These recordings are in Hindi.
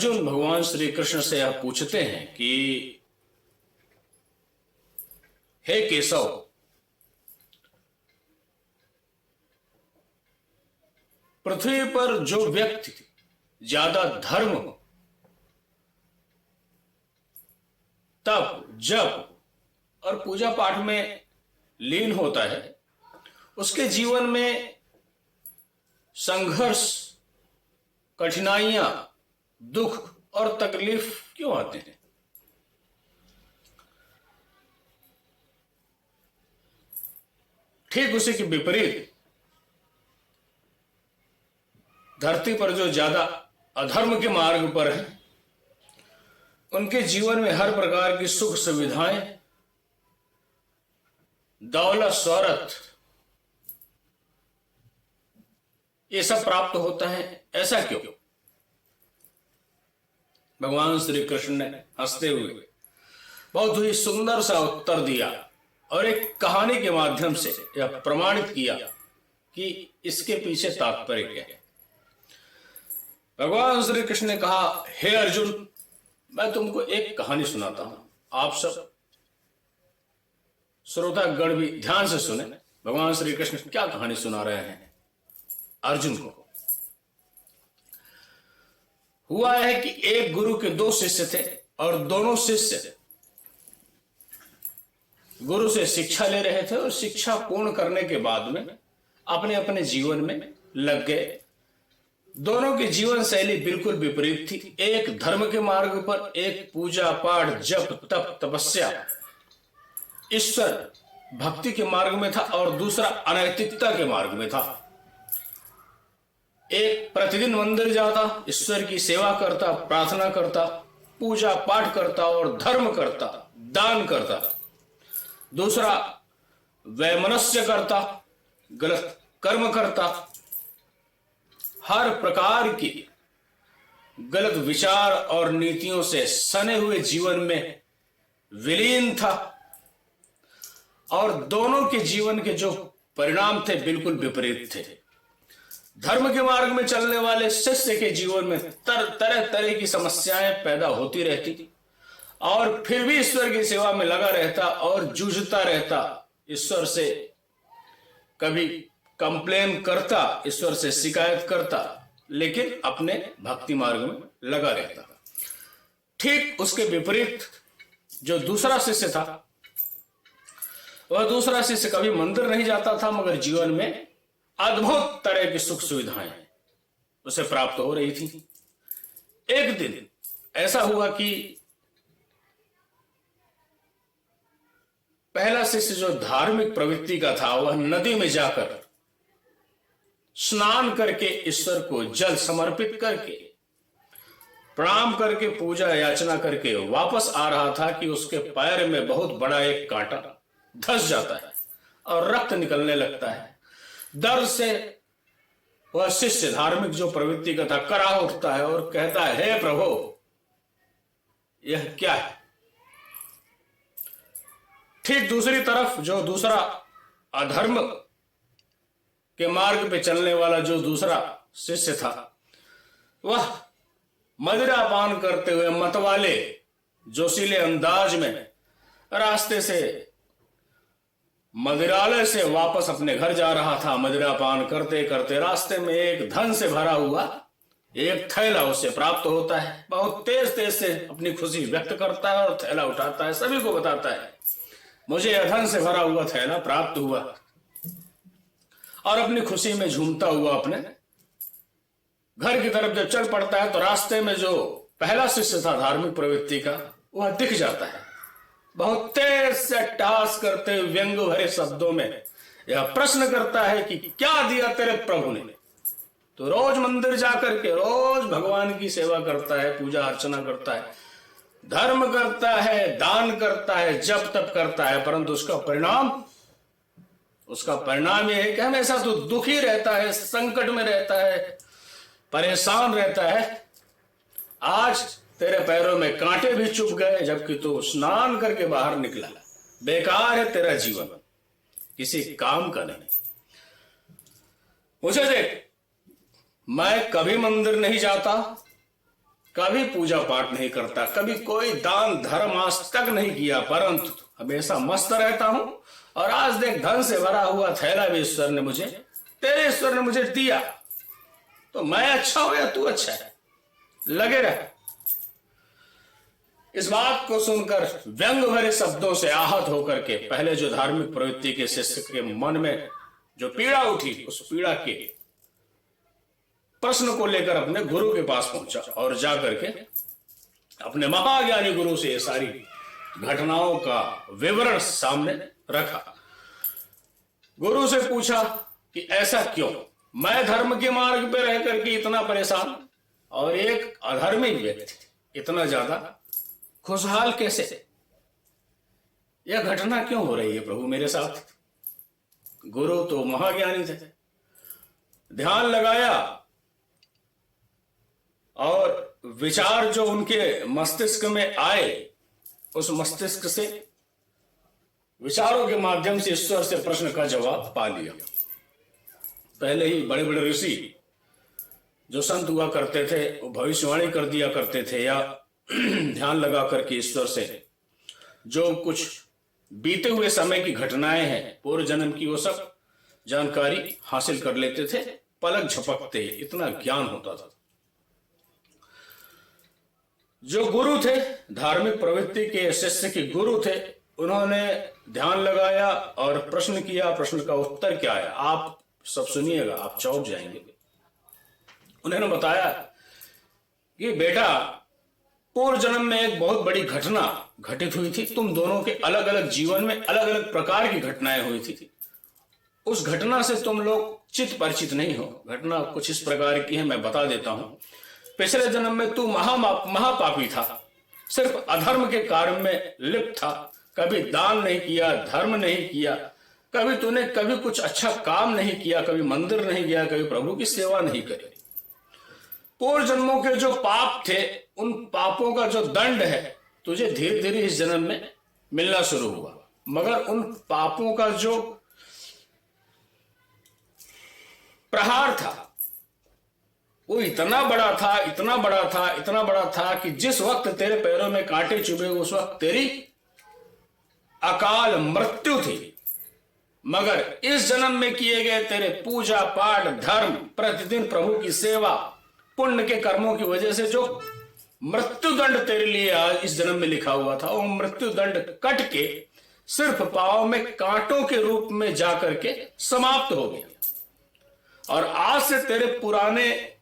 अर्जुन भगवान श्री कृष्ण से यह पूछते हैं कि हे केशव, पृथ्वी पर जो व्यक्ति ज्यादा धर्म, तप, जप और पूजा पाठ में लीन होता है, उसके जीवन में संघर्ष, कठिनाइयां, दुख और तकलीफ क्यों आते हैं? ठीक उसी के विपरीत धरती पर जो ज्यादा अधर्म के मार्ग पर है, उनके जीवन में हर प्रकार की सुख सुविधाएं, दौलत, शौहरत, ये सब प्राप्त होता है। ऐसा क्यों? भगवान श्री कृष्ण ने हंसते हुए बहुत ही सुंदर सा उत्तर दिया और एक कहानी के माध्यम से यह प्रमाणित किया कि इसके पीछे तात्पर्य क्या है। भगवान श्री कृष्ण ने कहा, हे अर्जुन, मैं तुमको एक कहानी सुनाता हूं, आप सब श्रोतागण भी ध्यान से सुने। भगवान श्री कृष्ण क्या कहानी सुना रहे हैं अर्जुन को? हुआ है कि एक गुरु के दो शिष्य थे और दोनों शिष्य गुरु से शिक्षा ले रहे थे और शिक्षा पूर्ण करने के बाद में अपने अपने जीवन में लग गए। दोनों की जीवन शैली बिल्कुल विपरीत थी। एक धर्म के मार्ग पर, एक पूजा पाठ, जप, तप, तपस्या, ईश्वर भक्ति के मार्ग में था और दूसरा अनैतिकता के मार्ग में था। एक प्रतिदिन मंदिर जाता, ईश्वर की सेवा करता, प्रार्थना करता, पूजा पाठ करता और धर्म करता, दान करता। दूसरा वैमनस्य करता, गलत कर्म करता, हर प्रकार की गलत विचार और नीतियों से सने हुए जीवन में विलीन था। और दोनों के जीवन के जो परिणाम थे बिल्कुल विपरीत थे। धर्म के मार्ग में चलने वाले शिष्य के जीवन में तरह तरह की समस्याएं पैदा होती रहती और फिर भी ईश्वर की सेवा में लगा रहता और जूझता रहता, ईश्वर से कभी कंप्लेन करता, ईश्वर से शिकायत करता, लेकिन अपने भक्ति मार्ग में लगा रहता। ठीक उसके विपरीत जो दूसरा शिष्य था, वह दूसरा शिष्य कभी मंदिर नहीं जाता था, मगर जीवन में अद्भुत तरह की सुख सुविधाएं उसे प्राप्त हो रही थी। एक दिन ऐसा हुआ कि पहला शिष्य जो धार्मिक प्रवृत्ति का था, वह नदी में जाकर स्नान करके ईश्वर को जल समर्पित करके प्रणाम करके पूजा याचना करके वापस आ रहा था कि उसके पैर में बहुत बड़ा एक कांटा धंस जाता है और रक्त निकलने लगता है। दर्द से वह शिष्य, धार्मिक जो प्रवृत्ति का था, करा उठता है और कहता है, हे प्रभु, यह क्या है? ठीक दूसरी तरफ जो दूसरा अधर्म के मार्ग पे चलने वाला जो दूसरा शिष्य था, वह मदिरा पान करते हुए मतवाले जोशीले अंदाज में रास्ते से मदिरालय से वापस अपने घर जा रहा था। मदिरा पान करते करते रास्ते में एक धन से भरा हुआ एक थैला उसे प्राप्त होता है। बहुत तेज तेज से अपनी खुशी व्यक्त करता है और थैला उठाता है, सभी को बताता है, मुझे यह धन से भरा हुआ थैला प्राप्त हुआ। और अपनी खुशी में झूमता हुआ अपने घर की तरफ जब चल पड़ता है तो रास्ते में जो पहला शिष्य था धार्मिक प्रवृत्ति का, वह दिख जाता है। बहुत तेज से टास करते हुए व्यंग भरे शब्दों में यह प्रश्न करता है कि क्या दिया तेरे प्रभु ने? तो रोज मंदिर जाकर के रोज भगवान की सेवा करता है, पूजा अर्चना करता है, धर्म करता है, दान करता है, जप तप करता है, परंतु उसका परिणाम यह है कि हमेशा तो दुखी रहता है, संकट में रहता है, परेशान रहता है। आज तेरे पैरों में कांटे भी चुभ गए जबकि तू स्नान करके बाहर निकला। बेकार है तेरा जीवन, किसी काम का नहीं। मुझे देख, मैं कभी मंदिर नहीं जाता, कभी पूजा पाठ नहीं करता, कभी कोई दान धर्म आज तक नहीं किया, परंतु हमेशा मस्त रहता हूं। और आज देख धन से भरा हुआ थैला भी ईश्वर ने मुझे, तेरे ईश्वर ने मुझे दिया, तो मैं अच्छा हो या तू अच्छा है, लगे रह। इस बात को सुनकर व्यंग भरे शब्दों से आहत होकर के पहले जो धार्मिक प्रवृत्ति के शिष्य के मन में जो पीड़ा उठी, उस पीड़ा के प्रश्न को लेकर अपने गुरु के पास पहुंचा और जाकर के अपने महाज्ञानी गुरु से ये सारी घटनाओं का विवरण सामने रखा। गुरु से पूछा कि ऐसा क्यों, मैं धर्म के मार्ग पे रह करके इतना परेशान और एक अधर्मी व्यक्ति इतना ज्यादा खुशहाल कैसे, यह घटना क्यों हो रही है प्रभु मेरे साथ। गुरु तो महाज्ञानी थे, ध्यान लगाया और विचार जो उनके मस्तिष्क में आए, उस मस्तिष्क से विचारों के माध्यम से ईश्वर से प्रश्न का जवाब पा लिया। पहले ही बड़े बड़े ऋषि जो संत हुआ करते थे वो भविष्यवाणी कर दिया करते थे, या ध्यान लगा करके ईश्वर से जो कुछ बीते हुए समय की घटनाएं हैं पूर्व जन्म की, वो सब जानकारी हासिल कर लेते थे, पलक झपकते इतना ज्ञान होता था। जो गुरु थे, धार्मिक प्रवृत्ति के शिष्य के गुरु थे, उन्होंने ध्यान लगाया और प्रश्न किया। प्रश्न का उत्तर क्या है आप सब सुनिएगा, आप चौंक जाएंगे। उन्होंने बताया कि बेटा, पूर्व जन्म में एक बहुत बड़ी घटना घटित हुई थी, तुम दोनों के अलग अलग जीवन में अलग अलग प्रकार की घटनाएं हुई थी। उस घटना से तुम लोग चित परिचित नहीं हो। घटना कुछ इस प्रकार की है, मैं बता देता हूं। पिछले जन्म में तू महापापी था, सिर्फ अधर्म के कार्य में लिप्त था, कभी दान नहीं किया, धर्म नहीं किया, कभी तूने कभी कुछ अच्छा काम नहीं किया, कभी मंदिर नहीं गया, कभी प्रभु की सेवा नहीं करी। पूर्व जन्मों के जो पाप थे, उन पापों का जो दंड है तुझे धीरे धीरे इस जन्म में मिलना शुरू हुआ, मगर उन पापों का जो प्रहार था वो इतना बड़ा था, इतना बड़ा था, इतना बड़ा था कि जिस वक्त तेरे पैरों में कांटे चुभे उस वक्त तेरी अकाल मृत्यु थी। मगर इस जन्म में किए गए तेरे पूजा पाठ, धर्म, प्रतिदिन प्रभु की सेवा, पुण्य के कर्मों की वजह से जो मृत्यु दंड तेरे लिए आज इस जन्म में लिखा हुआ था, वो मृत्यु दंड कट के सिर्फ पांव में कांटों के रूप में जाकर के समाप्त हो गया। और आज से तेरे पुराने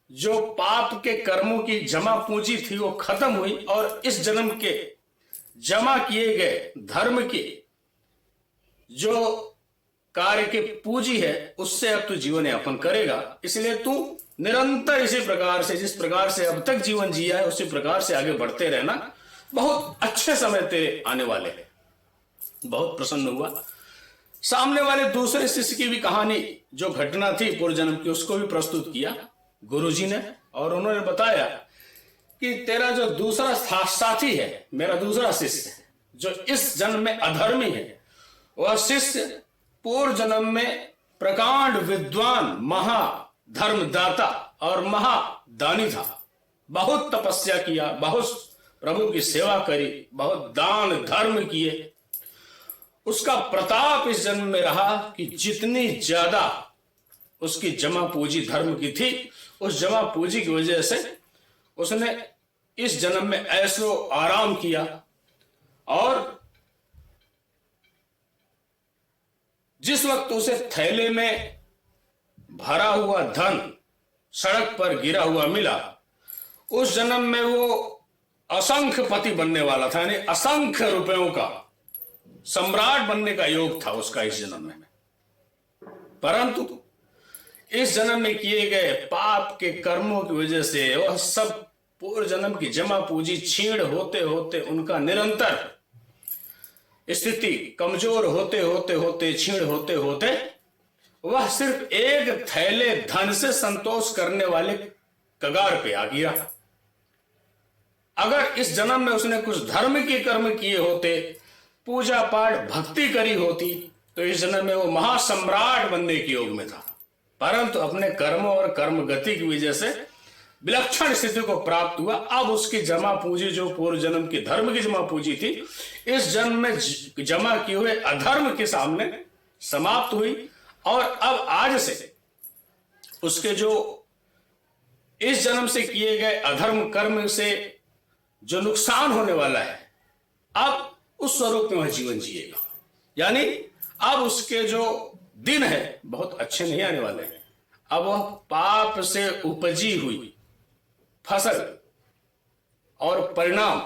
जो पाप के कर्मों की जमा पूंजी थी वो खत्म हुई, और इस जन्म के जमा किए गए धर्म के जो कार्य के पूंजी है उससे अब तू जीवन यापन करेगा। इसलिए तू निरंतर इसी प्रकार से, जिस प्रकार से अब तक जीवन जिया है उसी प्रकार से आगे बढ़ते रहना। बहुत अच्छे समय तेरे आने वाले हैं। बहुत प्रसन्न हुआ। सामने वाले दूसरे शिष्य की भी कहानी जो घटना थी पूर्व जन्म की, उसको भी प्रस्तुत किया गुरुजी ने, और उन्होंने बताया कि तेरा जो दूसरा साथी है, मेरा दूसरा शिष्य जो इस जन्म में अधर्मी है, वह शिष्य पूर्व जन्म में प्रकांड विद्वान, महाधर्मदाता और महादानी था। बहुत तपस्या किया, बहुत प्रभु की सेवा करी, बहुत दान धर्म किए। उसका प्रताप इस जन्म में रहा कि जितनी ज्यादा उसकी जमा पूंजी धर्म की थी, उस जमा पूंजी की वजह से उसने इस जन्म में ऐसो आराम किया, और जिस वक्त उसे थैले में भरा हुआ धन सड़क पर गिरा हुआ मिला, उस जन्म में वो असंख्य पति बनने वाला था, यानी असंख्य रुपयों का सम्राट बनने का योग था उसका इस जन्म में। परंतु इस जन्म में किए गए पाप के कर्मों की वजह से वह सब पूर्व जन्म की जमा पूंजी छीण होते होते, उनका निरंतर स्थिति कमजोर होते होते होते, छीण होते होते, वह सिर्फ एक थैले धन से संतोष करने वाले कगार पे आ गया। अगर इस जन्म में उसने कुछ धर्म के कर्म किए होते, पूजा पाठ भक्ति करी होती, तो इस जन्म में वो महासम्राट बनने के योग में था। परंतु अपने कर्मों और कर्म गति की वजह से विलक्षण स्थिति को प्राप्त हुआ। अब उसकी जमा पूंजी जो पूर्व जन्म की धर्म की जमा पूंजी थी, इस जन्म में जमा किए हुए अधर्म के सामने समाप्त हुई। और अब आज से उसके जो इस जन्म से किए गए अधर्म कर्म से जो नुकसान होने वाला है, अब उस स्वरूप में वह जीवन जिएगा। यानी अब उसके जो दिन है बहुत अच्छे नहीं आने वाले हैं। अब वह पाप से उपजी हुई फसल और परिणाम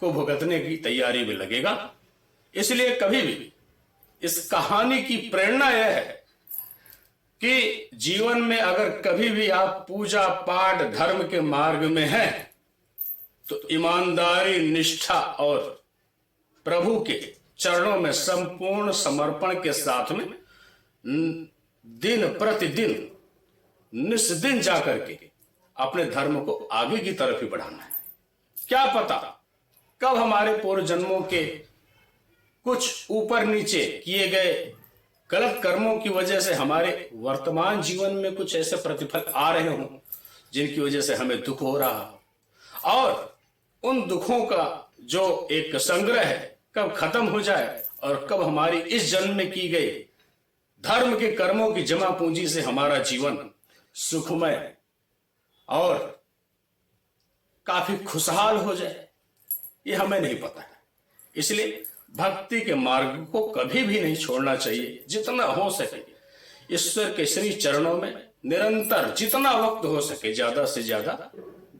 को भुगतने की तैयारी में लगेगा। इसलिए कभी भी इस कहानी की प्रेरणा यह है कि जीवन में अगर कभी भी आप पूजा पाठ धर्म के मार्ग में हैं तो ईमानदारी, निष्ठा और प्रभु के चरणों में संपूर्ण समर्पण के साथ में दिन प्रतिदिन निस्दिन जाकर के अपने धर्म को आगे की तरफ ही बढ़ाना है। क्या पता कब हमारे पूर्व जन्मों के कुछ ऊपर नीचे किए गए गलत कर्मों की वजह से हमारे वर्तमान जीवन में कुछ ऐसे प्रतिफल आ रहे हों जिनकी वजह से हमें दुख हो रहा हो, और उन दुखों का जो एक संग्रह है कब खत्म हो जाए और कब हमारी इस जन्म में की गई धर्म के कर्मों की जमा पूंजी से हमारा जीवन सुखमय और काफी खुशहाल हो जाए, ये हमें नहीं पता है। इसलिए भक्ति के मार्ग को कभी भी नहीं छोड़ना चाहिए। जितना हो सके ईश्वर के श्री चरणों में निरंतर जितना वक्त हो सके ज्यादा से ज्यादा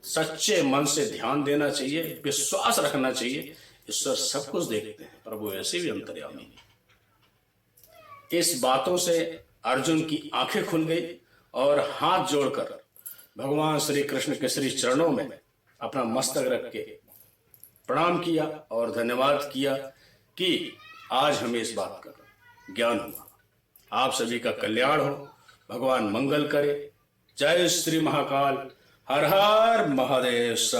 सच्चे मन से ध्यान देना चाहिए, विश्वास रखना चाहिए। ईश्वर सब कुछ देखते हैं, प्रभु ऐसे भी अंतर्यामी हैं। इस बातों से अर्जुन की आंखें खुल गई और हाथ जोड़कर भगवान श्री कृष्ण के श्री चरणों में अपना मस्तक रख के प्रणाम किया और धन्यवाद किया कि आज हमें इस बात का ज्ञान हुआ। आप सभी का कल्याण हो, भगवान मंगल करे। जय श्री महाकाल, हर हर महादेव।